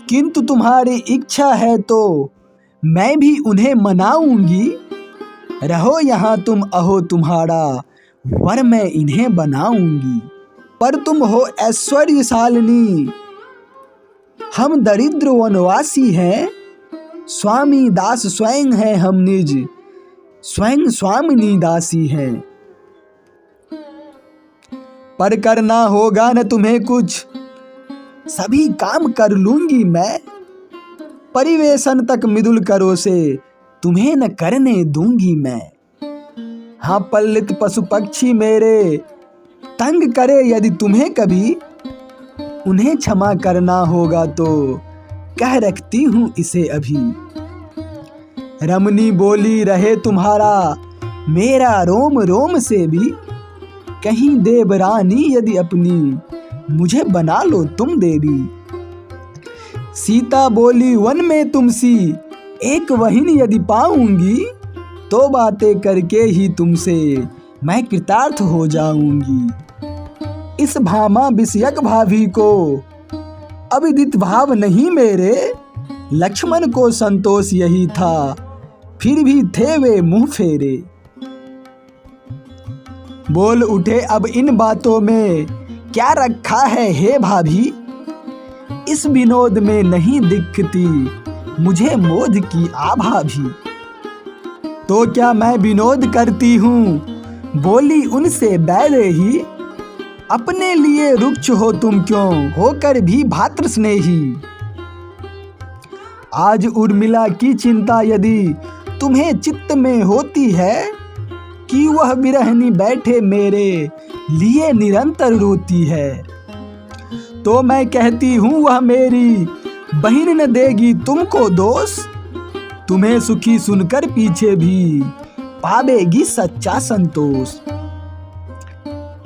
किंतु तुम्हारी इच्छा है तो मैं भी उन्हें मनाऊंगी। रहो यहाँ तुम अहो तुम्हारा वर मैं इन्हें बनाऊंगी। पर तुम हो ऐश्वर्यशालिनी, हम दरिद्र वनवासी हैं। स्वामी दास स्वयं है हम निज, स्वयं स्वामिनी दासी हैं। पर करना होगा न तुम्हें कुछ, सभी काम कर लूंगी मैं। परिवेशन तक मिदुल करो से तुम्हें न करने दूंगी मैं। हाँ पल्लित पशु पक्षी मेरे तंग करे यदि तुम्हें कभी, उन्हें क्षमा करना होगा तो कह रखती हूँ इसे अभी। रमनी बोली रहे तुम्हारा मेरा रोम रोम से भी, कहीं देवरानी यदि अपनी मुझे बना लो तुम देवी। सीता बोली वन में तुमसी एक वहीन यदि पाऊंगी, तो बातें करके ही तुमसे मैं कृतार्थ हो जाऊंगी। इस भामा विषयक भाभी को अविदित भाव नहीं मेरे, लक्ष्मण को संतोष यही था फिर भी थे वे मुंह फेरे। बोल उठे अब इन बातों में क्या रखा है हे भाभी, इस विनोद में नहीं दिखती मुझे मोद की आभा भी। तो क्या मैं विनोद करती हूँ, बोली उनसे बैदेही, अपने लिए रुक्ष हो तुम क्यों होकर भी भातृ स्नेही। आज उर्मिला की चिंता यदि तुम्हें चित्त में होती है, कि वह विरहनी बैठे मेरे लिए निरंतर रोती है, तो मैं कहती हूँ वह मेरी बहिन न देगी तुमको दोष। तुम्हें सुखी सुनकर पीछे भी पावेगी सच्चा संतोष।